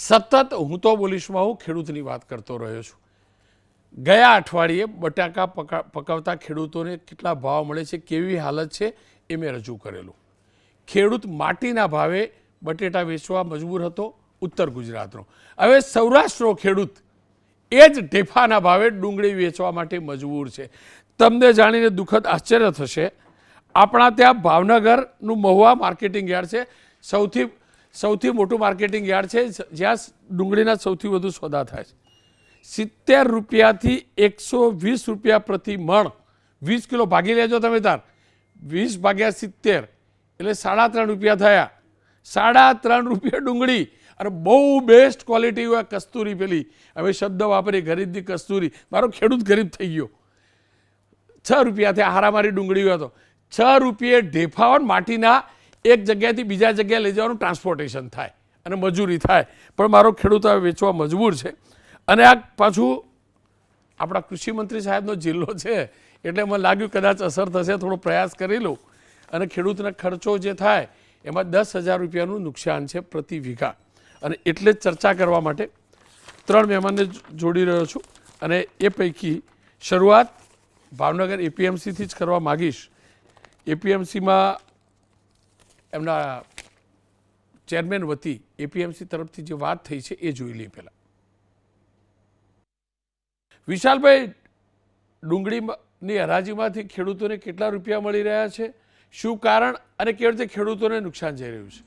સતત હું તો બોલીશમાં હું ખેડૂતની વાત કરતો રહ્યો છું. ગયા અઠવાડિયે બટાકા પકાવતા ખેડૂતોને કેટલા ભાવ મળે છે, કેવી હાલત છે એ મેં રજૂ કરેલું. ખેડૂત માટીના ભાવે બટેટા વેચવા મજબૂર હતો ઉત્તર ગુજરાતનો. હવે સૌરાષ્ટ્રનો ખેડૂત એ જ ઢેફાના ભાવે ડુંગળી વેચવા માટે મજબૂર છે. તમને જાણીને દુઃખદ આશ્ચર્ય થશે, આપણા ત્યાં ભાવનગરનું મહુવા માર્કેટિંગ યાર્ડ છે, સૌથી મોટું માર્કેટિંગ યાર્ડ છે જ્યાં ડુંગળીના સૌથી વધુ સોદા થાય છે. 70 રૂપિયાથી 120 રૂપિયા પ્રતિ મણ. 20 કિલો ભાગી લેજો તમે તાર, 20 ભાગ્યા 70 એટલે 3.5 રૂપિયા થયા. 3.5 રૂપિયા ડુંગળી, અને બહુ બેસ્ટ ક્વોલિટી હોય કસ્તુરી. પેલી હવે શબ્દ વાપરી ગરીબની કસ્તુરી, મારો ખેડૂત ગરીબ થઈ ગયો. 6 રૂપિયાથી હારામારી ડુંગળી હોય તો 6 રૂપિયે ઢેફાવન માટીના એક જગ્યાએથી બીજા જગ્યાએ લઈ જવાનું ટ્રાન્સપોર્ટેશન થાય અને મજૂરી થાય, પણ મારો ખેડૂત હવે વેચવા મજબૂર છે. અને આ પાછું આપણા કૃષિમંત્રી સાહેબનો જિલ્લો છે એટલે મને લાગ્યું કદાચ અસર થશે, થોડો પ્રયાસ કરી લઉં. અને ખેડૂતને ખર્ચો જે થાય એમાં 10,000 રૂપિયાનું નુકસાન છે પ્રતિ વીઘા. અને એટલે જ ચર્ચા કરવા માટે 3 મહેમાનને જોડી રહ્યો છું, અને એ પૈકી શરૂઆત ભાવનગર એપીએમસીથી જ કરવા માગીશ. એપીએમસીમાં એમના ચેરમેન વતી એપીએમસી તરફથી જે વાત થઈ છે એ જોઈ લઈએ. પહેલાં વિશાલભાઈ, ડુંગળીની હરાજીમાંથી ખેડૂતોને કેટલા રૂપિયા મળી રહ્યા છે, શું કારણ અને કેવી રીતે ખેડૂતોને નુકસાન જઈ રહ્યું છે?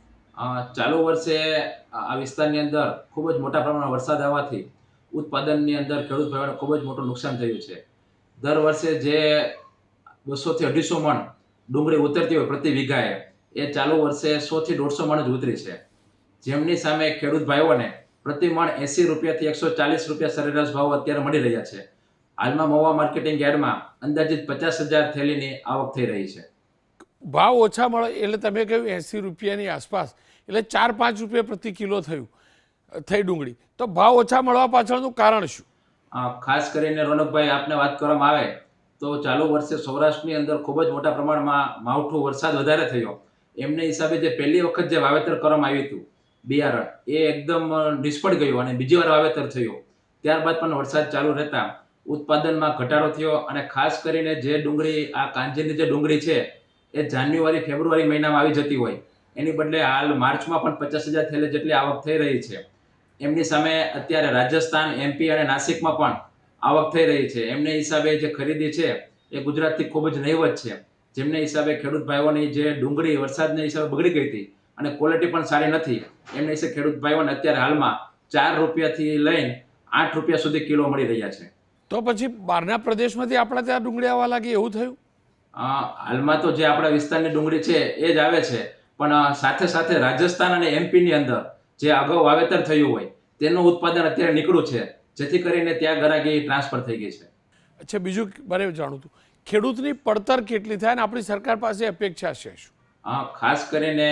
ચાલુ વર્ષે આ વિસ્તારની અંદર ખૂબ જ મોટા પ્રમાણમાં વરસાદ આવવાથી ઉત્પાદનની અંદર ખેડૂત ભાઈઓને ખૂબ જ મોટું નુકસાન થયું છે. દર વર્ષે જે 200 થી 250 મણ ડુંગળી ઉતરતી હોય પ્રતિ વીઘાએ, એ ચાલુ વર્ષે 100 થી 150 મણ જ ઉતરી છે. જેમની સામે ખેડૂત ભાઈઓને પ્રતિ મણ 80 રૂપિયાથી 140 રૂપિયા સરેરાશ ભાવ અત્યારે મળી રહ્યા છે. હાલમાં મહુવા માર્કેટિંગ યાર્ડમાં અંદાજિત 50,000 થેલીની આવક થઈ રહી છે. ભાવ ઓછા મળે એટલે તમે કહ્યું 80 રૂપિયાની આસપાસ, એટલે 4-5 રૂપિયા પ્રતિ કિલો થઈ ડુંગળી. તો ભાવ ઓછા મળવા પાછળનું કારણ શું? ખાસ કરીને રોનકભાઈ, આપને વાત કરવામાં આવે તો ચાલુ વર્ષે સૌરાષ્ટ્રની અંદર ખૂબ જ મોટા પ્રમાણમાં માવઠું વરસાદ વધારે થયો. એમને હિસાબે જે પહેલી વખત જે વાવેતર કરવામાં આવ્યું હતું બિયારણ, એ એકદમ નિષ્ફળ ગયું અને બીજી વાર વાવેતર થયું. ત્યારબાદ પણ વરસાદ ચાલુ રહેતા ઉત્પાદનમાં ઘટાડો થયો. અને ખાસ કરીને જે ડુંગળી, આ કાંજીની જે ડુંગળી છે એ જાન્યુઆરી ફેબ્રુઆરી મહિનામાં આવી જતી હોય, એની બદલે હાલ માર્ચમાં પણ 50,000 થેલી જેટલી આવક થઈ રહી છે. એમની સામે અત્યારે રાજસ્થાન, એમપી અને નાસિકમાં પણ આવક થઈ રહી છે. એમને હિસાબે જે ખરીદી છે એ ગુજરાતથી ખૂબ જ નહીવત છે. જેમને હિસાબે ખેડૂત ભાઈઓની જે ડુંગળી વરસાદના હિસાબે બગડી ગઈ હતી અને ક્વોલિટી પણ સારી નથી, એમને હિસાબે ખેડૂત ભાઈઓને અત્યારે હાલમાં 4 રૂપિયાથી લઈને 8 રૂપિયા સુધી કિલો મળી રહ્યા છે. તો પછી બહારના પ્રદેશમાંથી આપણા ત્યાં ડુંગળી આવવા લાગી, એવું થયું? હાલમાં તો જે આપણા વિસ્તારની ડુંગળી છે એ જ આવે છે, પણ સાથે સાથે રાજસ્થાન અને એમપીની અંદર જે અગાઉ વાવેતર થયું હોય તેનું ઉત્પાદન અત્યારે નીકળ્યું છે, જેથી કરીને ત્યાં ગરાગી ટ્રાન્સફર થઈ ગઈ છે. અચ્છા, બીજું મારે જાણવું હતું, ખેડૂતની પડતર કેટલી થાય અને આપણી સરકાર પાસે અપેક્ષા છે શું? ખાસ કરીને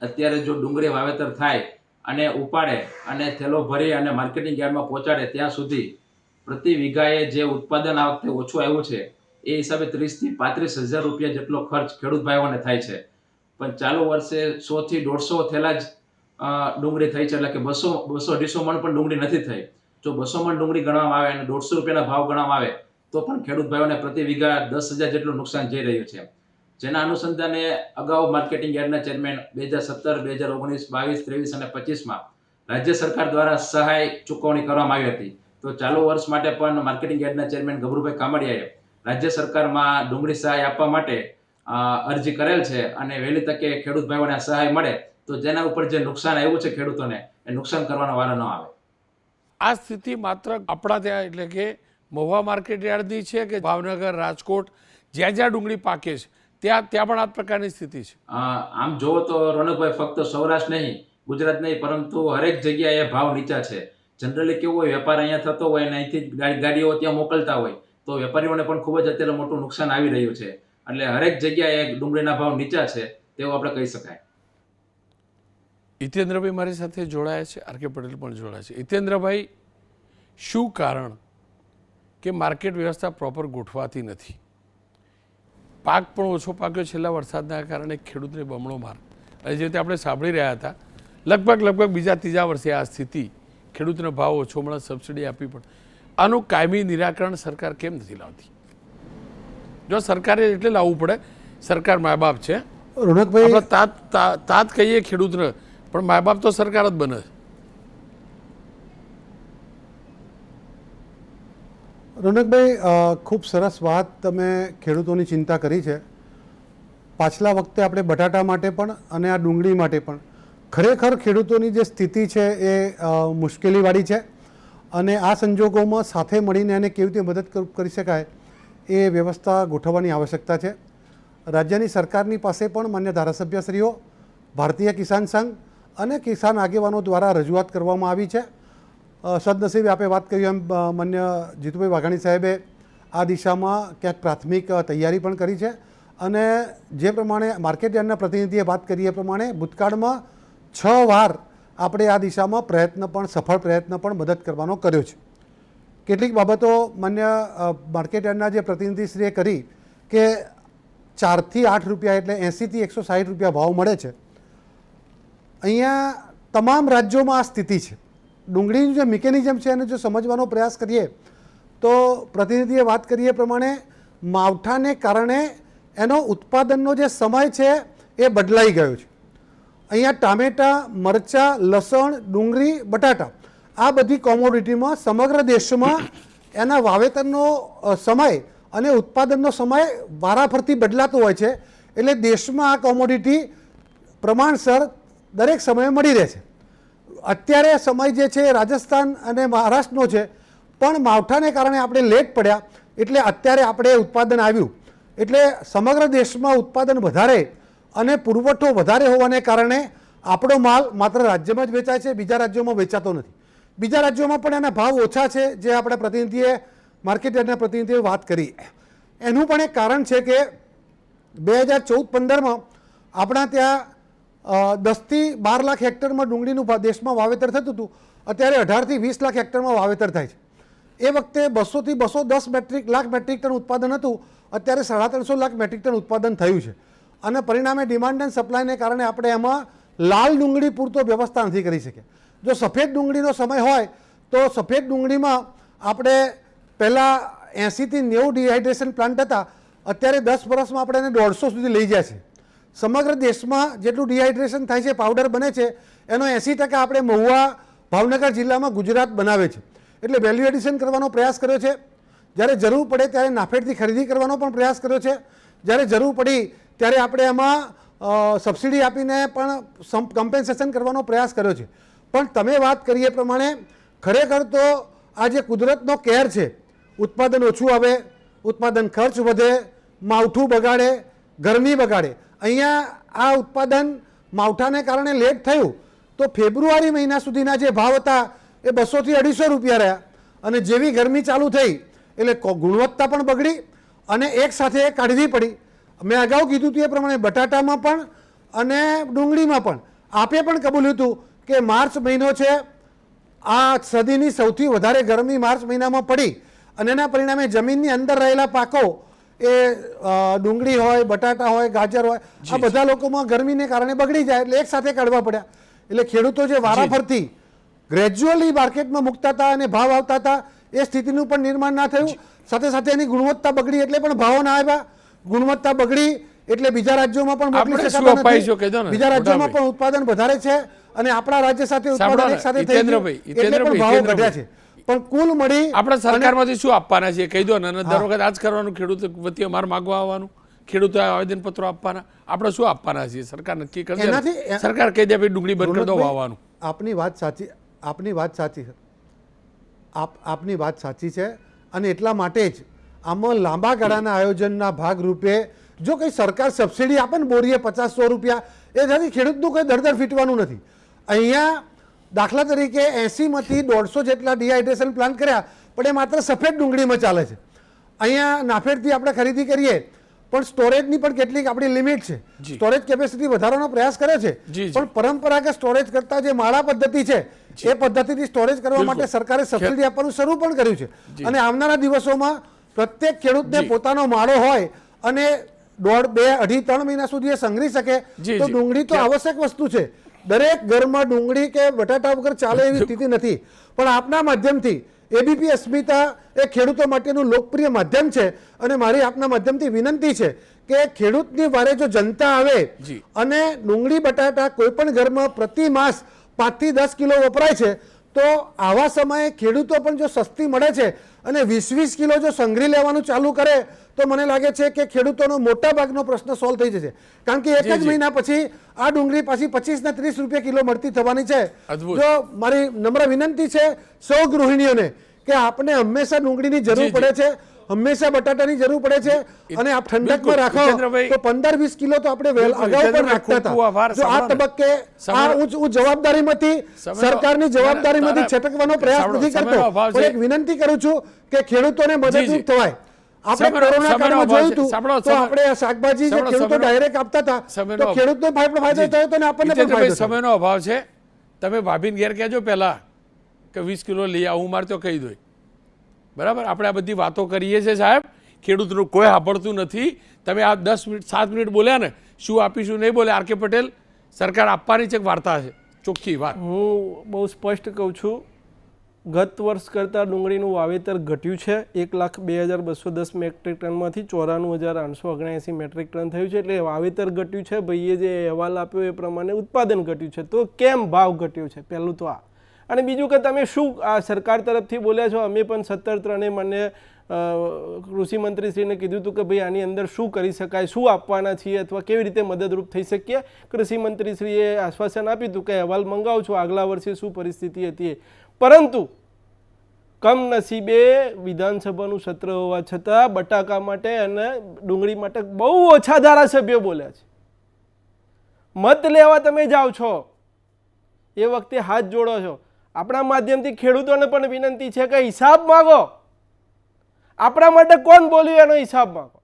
અત્યારે જો ડુંગળી વાવેતર થાય અને ઉપાડે અને થેલો ભરી અને માર્કેટિંગ યાર્ડમાં પહોંચાડે ત્યાં સુધી પ્રતિ વીઘાએ જે ઉત્પાદન આ વખતે ઓછું આવ્યું છે એ હિસાબે 30,000 થી 35,000 રૂપિયા જેટલો ખર્ચ ખેડૂત ભાઈઓને થાય છે. પણ ચાલુ વર્ષે 100 થી 150 થેલા જ ડુંગળી થઈ છે, એટલે કે 200-250 મણ પણ ડુંગળી નથી થઈ. જો 200 મણ ડુંગળી ગણવામાં આવે અને 150 રૂપિયાના ભાવ ગણવામાં આવે તો પણ ખેડૂત ભાઈઓને પ્રતિ વીઘા 10,000 જેટલું નુકસાન જઈ રહ્યું છે. જેના અનુસંધાને અગાઉ માર્કેટિંગ યાર્ડના ચેરમેન 2017, 2019, 22, 23 અને 25માં રાજ્ય સરકાર દ્વારા સહાય ચૂકવણી કરવામાં આવી હતી. તો ચાલુ વર્ષ માટે પણ માર્કેટિંગ યાર્ડના ચેરમેન ગભરુભાઈ કામડિયાએ રાજ્ય સરકારમાં ડુંગળી સહાય આપવા માટે અરજી કરેલ છે, અને વહેલી તકે ખેડૂત ભાઈઓને આ સહાય મળે તો જેના ઉપર જે નુકસાન આવ્યું છે ખેડૂતોને, એ નુકસાન કરવાનો વારો ન આવે. આ સ્થિતિ માત્ર આપણા ત્યાં એટલે કે મહુવા માર્કેટ યાર્ડની છે કે ભાવનગર, રાજકોટ, જ્યાં જ્યાં ડુંગળી પાકે છે ત્યાં પણ આ પ્રકારની સ્થિતિ છે? આમ જોવો તો રોનકભાઈ, ફક્ત સૌરાષ્ટ્ર નહીં, ગુજરાત નહીં, પરંતુ હરેક જગ્યાએ ભાવ નીચા છે. જનરલી કેવું હોય, વેપાર અહીંયા થતો હોય અને અહીંથી ગાડીઓ ત્યાં મોકલતા હોય તો વેપારીઓને પણ ખૂબ જ અત્યારે મોટું નુકસાન આવી રહ્યું છે. એટલે હરેક જગ્યાએ ડુંગળીના ભાવ નીચા છે તેવું આપણે કહી શકાય. હિતેન્દ્રભાઈ મારી સાથે જોડાયા છે, આર કે પટેલ પણ જોડાયા છે. હિતેન્દ્રભાઈ, શું કારણ કે માર્કેટ વ્યવસ્થા પ્રોપર ગોઠવાતી નથી? પાક પણ ઓછો પાક્યો છેલ્લા વરસાદના કારણે, ખેડૂતને બમણો માર. અને જે રીતે આપણે સાંભળી રહ્યા હતા, લગભગ બીજા ત્રીજા વર્ષે આ સ્થિતિ ખેડૂતને ભાવ ઓછો મળે, સબસિડી આપવી પડે. આનું કાયમી નિરાકરણ સરકાર કેમ નથી લાવતી? જો સરકારે એટલે લાવવું પડે, સરકાર મા બાપ છે, રોનકભાઈ, આપણે તાત કહીએ ખેડૂતને, પણ મા બાપ તો સરકાર જ બને છે. રોનકભાઈ, ખૂબ સરસ વાત તમે ખેડૂતોની ચિંતા કરી છે. પાછલા વખતે આપણે બટાટા માટે પણ અને આ ડુંગળી માટે પણ ખરેખર ખેડૂતોની જે સ્થિતિ છે એ મુશ્કેલીવાળી છે અને આ સંજોગોમાં સાથે મળીને એને કેવી રીતે મદદ કરી શકાય એ વ્યવસ્થા ગોઠવવાની આવશ્યકતા છે. રાજ્યની સરકારની પાસે પણ માન્ય ધારાસભ્યશ્રીઓ, ભારતીય કિસાન સંઘ અને કિસાન આગેવાનો દ્વારા રજૂઆત કરવામાં આવી છે. સદનસીબે આપે વાત કરી એમ માન્ય જીતુભાઈ વાઘાણી સાહેબે આ દિશામાં ક્યાંક પ્રાથમિક તૈયારી પણ કરી છે અને જે પ્રમાણે માર્કેટ યાર્ડના પ્રતિનિધિએ વાત કરી એ પ્રમાણે ભૂતકાળમાં 6 વાર આપણે આ દિશામાં સફળ પ્રયત્ન પણ મદદ કરવાનો કર્યો છે. કેટલીક બાબતો માન્ય માર્કેટ યાર્ડના જે પ્રતિનિધિશ્રીએ કરી કે 4 થી 8 રૂપિયા એટલે 80 થી 160 રૂપિયા ભાવ મળે છે. અહીંયા તમામ રાજ્યોમાં આ સ્થિતિ છે. ડુંગળીનું જે મિકેનિઝમ છે એને જો સમજવાનો પ્રયાસ કરીએ તો પ્રતિનિધિએ વાત કરીએ પ્રમાણે માવઠાને કારણે એનો ઉત્પાદનનો જે સમય છે એ બદલાઈ ગયો છે. અહીંયા ટામેટાં, મરચાં, લસણ, ડુંગળી, બટાટા આ બધી કોમોડિટીમાં સમગ્ર દેશમાં એના વાવેતરનો સમય અને ઉત્પાદનનો સમય વારાફરતી બદલાતો હોય છે. એટલે દેશમાં આ કોમોડિટી પ્રમાણસર દરેક સમયે મળી રહે છે. અત્યારે સમય જે છે રાજસ્થાન અને મહારાષ્ટ્રનો છે, પણ માવઠાને કારણે આપણે લેટ પડ્યા એટલે અત્યારે આપણે ઉત્પાદન આવ્યું. એટલે સમગ્ર દેશમાં ઉત્પાદન વધારે અને પુરવઠો વધારે હોવાને કારણે આપણો માલ માત્ર રાજ્યમાં જ વેચાય છે, બીજા રાજ્યોમાં વેચાતો નથી. બીજા રાજ્યોમાં પણ એના ભાવ ઓછા છે, જે આપણે પ્રતિનિધિએ માર્કેટ યાર્ડના પ્રતિનિધિએ વાત કરી. એનું પણ એક કારણ છે કે 2014-15માં આપણા ત્યાં 10 થી 12 લાખ હેક્ટરમાં ડુંગળીનું દેશમાં વાવેતર થતું હતું. અત્યારે 18 થી 20 લાખ હેક્ટરમાં વાવેતર થાય છે. એ વખતે 200 થી 210 લાખ મેટ્રિક ટન ઉત્પાદન હતું. અત્યારે 350 લાખ મેટ્રિક ટન ઉત્પાદન થયું છે અને પરિણામે ડિમાન્ડ એન્ડ સપ્લાયને કારણે આપણે એમાં લાલ ડુંગળી પૂરતો વ્યવસ્થા નથી કરી શક્યા. જો સફેદ ડુંગળીનો સમય હોય તો સફેદ ડુંગળીમાં આપણે પહેલાં 80 થી 90 ડિહાઇડ્રેશન પ્લાન્ટ હતા, અત્યારે 10 વર્ષમાં આપણે એને 150 સુધી લઈ જાય છે. સમગ્ર દેશમાં જેટલું ડિહાઇડ્રેશન થાય છે, પાવડર બને છે, એનો 80% આપણે મહુવા, ભાવનગર જિલ્લામાં ગુજરાત બનાવે છે. એટલે વેલ્યુ એડિશન કરવાનો પ્રયાસ કર્યો છે. જ્યારે જરૂર પડે ત્યારે નાફેડથી ખરીદી કરવાનો પણ પ્રયાસ કર્યો છે. જ્યારે જરૂર પડી ત્યારે આપણે એમાં સબસિડી આપીને પણ કમ્પેન્સેશન કરવાનો પ્રયાસ કર્યો છે. પણ તમે વાત કરી એ પ્રમાણે ખરેખર તો આ જે કુદરતનો કેર છે, ઉત્પાદન ઓછું આવે, ઉત્પાદન ખર્ચ વધે, માવઠું બગાડે, ગરમી બગાડે. અહીંયા આ ઉત્પાદન માવઠાને કારણે લેટ થયું તો ફેબ્રુઆરી મહિના સુધીના જે ભાવ હતા એ 200 થી 250 રૂપિયા રહ્યા અને જેવી ગરમી ચાલુ થઈ એટલે ગુણવત્તા પણ બગડી અને એક સાથે કાઢવી પડી. મેં અગાઉ કીધું હતું એ પ્રમાણે બટાટામાં પણ અને ડુંગળીમાં પણ આપે પણ કબૂલ્યું હતું કે માર્ચ મહિનો છે, આ સદીની સૌથી વધારે ગરમી માર્ચ મહિનામાં પડી અને એના પરિણામે જમીનની અંદર રહેલા પાકો એ ડુંગળી હોય, બટાટા હોય, ગાજર હોય, આ બધા લોકોમાં ગરમીને કારણે બગડી જાય એટલે એક સાથે કાઢવા પડ્યા. એટલે ખેડૂતો જે વારાફરતી ગ્રેજ્યુઅલી માર્કેટમાં મૂકતા હતા અને ભાવ આવતા હતા એ સ્થિતિનું પણ નિર્માણ ના થયું. સાથે સાથે એની ગુણવત્તા બગડી એટલે પણ ભાવો ના આવ્યા. ગુણવત્તા બગડી એટલે બીજા રાજ્યોમાં પણ મોકલી શકાતા નથી. બીજા રાજ્યોમાં પણ ઉત્પાદન વધારે છે અને આપણા રાજ્ય સાથે ઉત્પાદન એક સાથે થઈ ગયું એટલે પણ ભાવો ઘટ્યા છે. પણ કુલ મળી આપણે સરકારમાંથી શું આપવાના છે કહી દો ને. અને દર વખત આ જ કરવાનું, ખેડૂત વતી અમારે માગવા આવવાનું, ખેડૂતો આવેદનપત્રો આપવાના, આપણે શું આપવાના છીએ? સરકાર નક્કી કરશે, સરકાર કહી દે ભાઈ ડુંગળી બંધ કરી દો વાવવાનું. આપની વાત સાચી, આપની વાત સાચી છે, આપની વાત સાચી છે અને એટલા માટે જ આમાં લાંબા ગાળાના આયોજનના ભાગરૂપે જો કંઈ સરકાર સબસિડી આપે ને બોરીએ 50-100 રૂપિયા, એનાથી ખેડૂતનું કંઈ દરદર ફીટવાનું નથી. અહીંયા દાખલા તરીકે 80માંથી 150 જેટલા ડિહાઇડ્રેશન પ્લાન્ટ કર્યા, પણ એ માત્ર સફેદ ડુંગળીમાં ચાલે છે. અહીંયા નાફેડથી આપણે ખરીદી કરીએ પણ સ્ટોરેજની પણ કેટલીક આપણી લિમિટ છે. સ્ટોરેજ કેપેસિટી વધારવાનો પ્રયાસ કર્યો છે, પણ પરંપરાગત સ્ટોરેજ કરતાં જે માળા પદ્ધતિ છે એ પદ્ધતિથી સ્ટોરેજ કરવા માટે સરકારે સબસિડી આપવાનું શરૂ પણ કર્યું છે. અને આવનારા દિવસોમાં પ્રત્યેક ખેડૂતને પોતાનો માળો હોય અને 1.5, 2, 2.5, 3 મહિના સુધી એ સંગ્રહી શકે તો ડુંગળી તો આવશ્યક વસ્તુ છે. દરેક ઘરમાં ડુંગળી કે બટાટા વગર ચાલે એવી સ્થિતિ નથી. પણ આપના માધ્યમથી એબીપી અસ્મિતા એ ખેડૂતો માટેનું લોકપ્રિય માધ્યમ છે અને મારી આપના માધ્યમથી વિનંતી છે કે ખેડૂતની વારે જો જનતા આવે અને ડુંગળી બટાટા કોઈ પણ ઘરમાં પ્રતિ માસ 5 થી 10 કિલો વપરાય છે, તો આવા સમયે ખેડૂતો પણ જો સસ્તી મળે છે અને 20-20 કિલો જો સંઘરી લેવાનું ચાલુ કરે તો મને લાગે છે કે ખેડૂતોનો મોટા ભાગનો પ્રશ્ન સોલ્વ થઈ જશે. કારણ કે એક જ મહિના પછી આ ડુંગળી પાછી 25 ને 30 રૂપિયા કિલો મળતી થવાની છે. જો મારી નમ્ર વિનંતી છે સૌ ગૃહિણીઓને કે આપને હંમેશા ડુંગળીની જરૂર પડે છે, હંમેશા બટાટાની જરૂર પડે છે અને આપ ઠંડકમાં રાખો તો 15-20 કિલો તો આપણે અગાઉ પણ રાખતા હતા. જો આ તબક્કે હું જવાબદારીમાંથી સરકારની જવાબદારીમાંથી છટકવાનો પ્રયાસ નથી કરતો, પણ એક વિનંતી કરું છું કે ખેડૂતોને મદદરૂપ થવાય. આપણે કોરોના કાળમાં જોયું હતું તો આપણે આ શાકભાજી જે ખેડૂતો ડાયરેક્ટ આપતા હતા તો ખેડૂતને ફાયદો થયો તો આપણને પણ ફાયદો. સમયનો અભાવ છે. તમે ભાભીને ઘેર કહેજો પહેલા કે 20 કિલો લઈ આવું, મારે તો કહી દો. બરાબર, આપણે આ બધી વાતો કરીએ છીએ સાહેબ, ખેડૂતનું કોઈ સાંભળતું નથી. તમે આ 10 મિનિટ 7 મિનિટ બોલ્યા ને, શું આપીશું નહીં બોલે. આર.કે. પટેલ, સરકાર આપવાની છે વાર્તા છે, ચોખ્ખી વાત. હું બહુ સ્પષ્ટ કહું છું, ગત વર્ષ કરતાં ડુંગળીનું વાવેતર ઘટ્યું છે. 1,02,210 મેટ્રિક ટનમાંથી 94,879 મેટ્રિક ટન થયું છે. એટલે વાવેતર ઘટ્યું છે. ભાઈએ જે અહેવાલ આપ્યો એ પ્રમાણે ઉત્પાદન ઘટ્યું છે. તો કેમ ભાવ ઘટ્યો છે, પહેલું તો આ. અને બીજું કે તમે શું આ સરકાર તરફથી બોલ્યા છો, અમે પણ 17 મને કૃષિ મંત્રીશ્રીને કીધું હતું કે ભાઈ આની અંદર શું કરી શકાય, શું આપવાના છીએ અથવા કેવી રીતે મદદરૂપ થઈ શકીએ. કૃષિ મંત્રીશ્રીએ આશ્વાસન આપ્યું હતું કે અહેવાલ મંગાવું છું આગલા વર્ષે શું પરિસ્થિતિ હતી. પરંતુ કમનસીબે વિધાનસભાનું સત્ર હોવા છતાં બટાકા માટે અને ડુંગળી માટે બહુ ઓછા ધારાસભ્યો બોલ્યા છે. મત લેવા તમે જાઓ છો એ વખતે હાથ જોડો છો. આપણા માધ્યમથી ખેડૂતોને પણ વિનંતી છે કે હિસાબ માંગો. આપણા માટે કોણ બોલ્યું એનો હિસાબ માંગો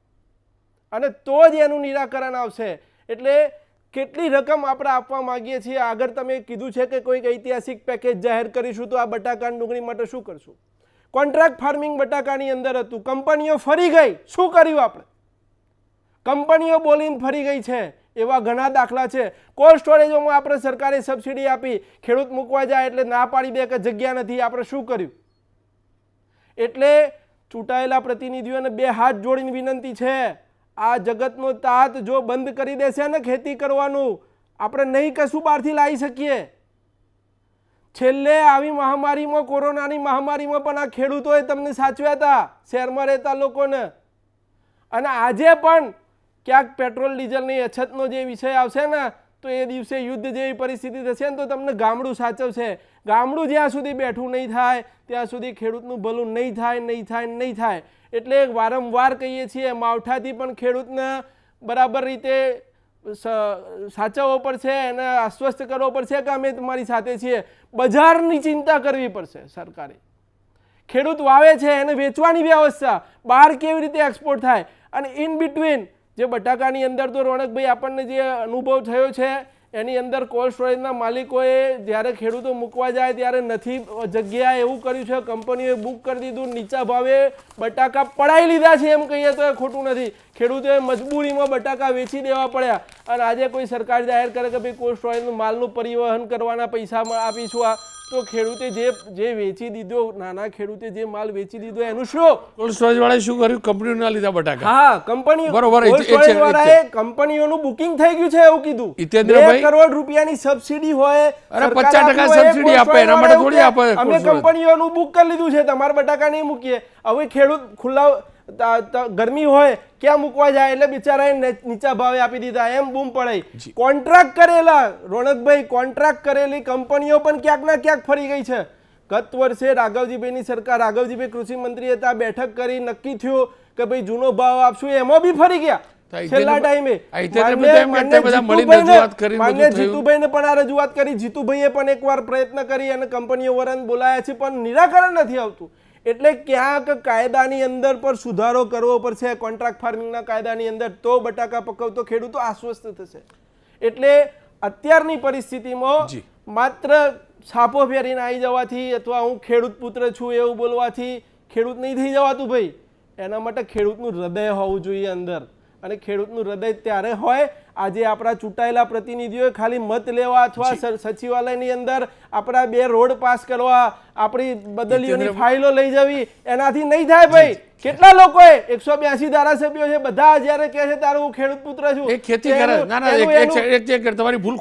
અને તો જ એનું નિરાકરણ આવશે. એટલે કેટલી રકમ આપણે આપવા માંગીએ છીએ, આગળ તમે કીધું છે કે કોઈક ઐતિહાસિક પેકેજ જાહેર કરીશું, તો આ બટાકા ડુંગળી માટે શું કરશું? કોન્ટ્રાક્ટ ફાર્મિંગ બટાકાની અંદર હતું, કંપનીઓ ફરી ગઈ. શું કર્યું આપણે? કંપનીઓ બોલીને ફરી ગઈ છે. એવા ઘણા દાખલા છે. કોલ્ડ સ્ટોરેજોમાં આપણે સરકારે સબસિડી આપી, ખેડૂત મૂકવા જાય એટલે ના પાડી દે કે જગ્યા નથી. આપણે શું કર્યું? એટલે ચૂંટાયેલા પ્રતિનિધિઓને 2 હાથ જોડીને વિનંતી છે, આ જગતનો તાત જો બંધ કરી દેશે ને ખેતી કરવાનું, આપણે નહીં કશું બહારથી લાવી શકીએ. છેલ્લે આવી મહામારીમાં, કોરોનાની મહામારીમાં પણ આ ખેડૂતોએ તમને સાચવ્યા હતા, શહેરમાં રહેતા લોકોને. અને આજે પણ ક્યાંક પેટ્રોલ ડીઝલની અછતનો જે વિષય આવશે ને, તો એ દિવસે યુદ્ધ જેવી પરિસ્થિતિ થશે ને, તો તમને ગામડું સાચવશે. ગામડું જ્યાં સુધી બેઠું નહીં થાય ત્યાં સુધી ખેડૂતનું ભલું નહીં થાય. એટલે વારંવાર કહીએ છીએ, માવઠાથી પણ ખેડૂતને બરાબર રીતે સાચવવો પડશે, એને આશ્વસ્ત કરવો પડશે કે અમે તમારી સાથે છીએ. બજારની ચિંતા કરવી પડશે સરકારે. ખેડૂત વાવે છે એને વેચવાની વ્યવસ્થા, બહાર કેવી રીતે એક્સપોર્ટ થાય. અને ઇન બિટવીન જે બટાકાની અંદર તો રોનકભાઈ આપણને જે અનુભવ થયો છે એની અંદર કોલ્ડ સ્ટોરેજના માલિકોએ જ્યારે ખેડૂતો મૂકવા જાય ત્યારે નથી જગ્યા એવું કર્યું છે, કંપનીઓએ બુક કરી દીધું, નીચા ભાવે બટાકા પડાવી લીધા છે એમ કહીએ તો એ ખોટું નથી. ખેડૂતોએ મજબૂરીમાં બટાકા વેચી દેવા પડ્યા. અને આજે કોઈ સરકાર જાહેર કરે કે ભાઈ કોલ્ડ સ્ટોરેજનું માલનું પરિવહન કરવાના પૈસામાં આપીશું, આ તો ખેડૂતે જે વેચી દીધો, નાના ખેડૂતે જે માલ વેચી દીધો એનું શું? કોલ્ડ સ્ટોરેજ વાળાએ શું કર્યું? કંપનીઓના લીધા બટાકા. હા, કંપની બરોબર, કંપનીઓનું બુકિંગ થઈ ગયું છે એવું કીધું. 2 કરોડ રૂપિયાની સબસિડી હોય, 50% સબસિડી આપે, એના માટે થોડી આપે. અમે કંપનીઓનું બુક કરી લીધું છે, તમારા બટાકા નહીં મૂકીએ. હવે ખેડૂત ખુલ્લા ગરમી હોય ક્યાં મૂકવા જાય એટલે બિચારાએ નીચા ભાવે આપી દીધા, એમ બૂમ પડાય. કોન્ટ્રાક્ટ કરેલા રોનકભાઈ, કોન્ટ્રાક્ટ કરેલી કંપનીઓ પણ ક્યાંક ના ક્યાંક ફરી ગઈ છે. ગત વર્ષે રાઘવજીભાઈની સરકાર, રાઘવજીભાઈ કૃષિ મંત્રી હતા, બેઠક કરી, નક્કી થયું કે ભાઈ જૂનો ભાવ આપશું, એમાં બી ફરી ગયા છેલ્લા ટાઈમે. માન્ય જીતુભાઈને પણ આ રજૂઆત કરી, જીતુભાઈએ પણ એકવાર પ્રયત્ન કરી અને કંપનીઓ વરણ બોલાયા છે, પણ નિરાકરણ નથી આવતું. એટલે ક્યાંક કાયદાની અંદર પર સુધારો કરવો પડશે, કોન્ટ્રાક્ટ ફાર્મિંગના કાયદાની અંદર, તો બટાકા પકવતો ખેડૂતો આશ્વસ્ત થશે. એટલે અત્યારની પરિસ્થિતિમાં માત્ર છાપો ફેરીને આવી જવાથી અથવા હું ખેડૂત પુત્ર છું એવું બોલવાથી ખેડૂત નહીં થઈ જવાતું ભાઈ. એના માટે ખેડૂતનું હૃદય હોવું જોઈએ અંદર, અને ખેડૂતનું હૃદય ત્યારે હોય આજે આપણા ચૂંટાયેલા પ્રતિનિધિઓએ ખાલી મત લેવા અથવા સચિવાલયની અંદર આપણા 2 રોડ પાસ કરવા, આપણી બદલીઓની ફાઇલો લઈ જવી, એનાથી નહીં થાય ભાઈ. કેટલા લોકોએ 182 ધારાસભ્યો છે, બધા જ્યારે કહે છે તારું હું ખેડૂત પુત્ર છું, એ ખેતી કરે. ના ના એક તમારી ભૂલ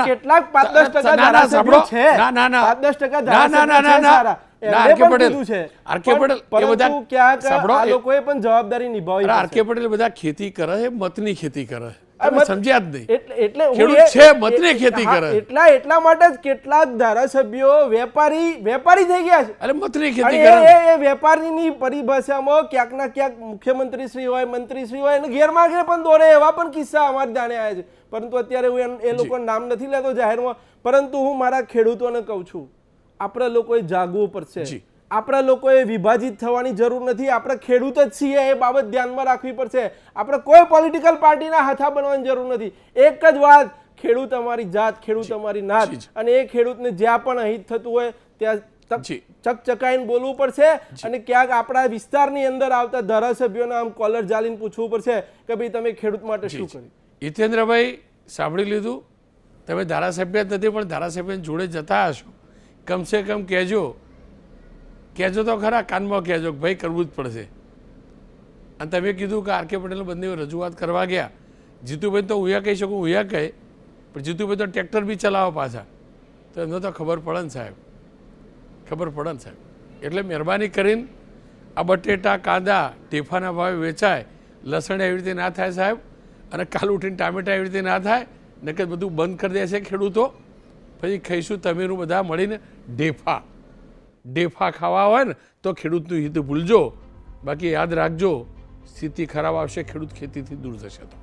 કેટલાક 5-10% ધારાસભ્યો છે. ના ના ના 5-10% ધારાસભ્યો છે સારા. આરકે પટેલ પરંતુ ક્યાંક આ લોકોએ પણ જવાબદારી નિભાવી. આરકે પટેલ બધા ખેતી કરે છે, મતની ખેતી કરે છે. તમે સમજ્યા જ નહીં. એટલે ખેડૂત છે, મતની ખેતી કરે. એટલા માટે જ કેટલાક ધારાસભ્યો વેપારી થઈ ગયા છે. અરે મતની ખેતી કરે. એ વેપારીની પરિભાષામાં ક્યાંક ના ક્યાંક મુખ્યમંત્રી શ્રી હોય, મંત્રી શ્રી હોય, એને ગેરમાર્ગે પણ દોરે, એવા પણ કિસ્સા અમારે જાણે આવ્યા છે. પરંતુ અત્યારે હું એ લોકોનું નામ નથી લેતો જાહેરમાં, પરંતુ હું મારા ખેડૂતોને કહું છું, આપણે લોકોએ જાગવું પડશે. આપણા લોકોએ વિભાજિત થવાની જરૂર નથી. આપણે ખેડૂત જ છીએ, એ બાબત ધ્યાનમાં રાખવી પડશે. આપણે કોઈ પોલિટિકલ પાર્ટીના હાથા બનવાની જરૂર નથી. એક જ વાત, ખેડૂત અમારી જાત, ખેડૂત અમારી નાત, અને એ ખેડૂતને જ્યાં પણ અહિત થતું હોય ત્યાં ચકચકાઈને બોલવું પડશે. અને ક્યાંક આપણા વિસ્તારની અંદર આવતા ધારાસભ્યોને આમ કોલર જાલીને પૂછવું પડશે કે ભાઈ તમે ખેડૂત માટે શું કર્યું. હિતેન્દ્રભાઈ, સાંભળી લીધું. તમે ધારાસભ્ય જ નથી, પણ ધારાસભ્યની જોડે જતા હશો. કમસે કમ કહેજો તો ખરા, કાનમાં કહેજો કે ભાઈ કરવું જ પડશે. અને તમે કીધું કે આરકે પટેલ બંને રજૂઆત કરવા ગયા. જીતુભાઈ તો ઉયા કહી શકું, ઉયા કહે, પણ જીતુભાઈ તો ટ્રેક્ટર બી ચલાવો પાછા, તો એમને તો ખબર પડે ને સાહેબ, ખબર પડે ને સાહેબ. એટલે મહેરબાની કરીને આ બટેટા, કાંદા ટેફાના ભાવે વેચાય, લસણ એવી રીતે ના થાય સાહેબ, અને કાલ ઉઠીને ટામેટા એવી રીતે ના થાય, નકર બધું બંધ કરી દે છે ખેડૂતો. પછી ખાઈશું તમેનું બધા મળીને ડેફા ખાવા હોય ને તો ખેડૂતનું હિત ભૂલજો. બાકી યાદ રાખજો, સ્થિતિ ખરાબ આવશે, ખેડૂત ખેતીથી દૂર થશે તો.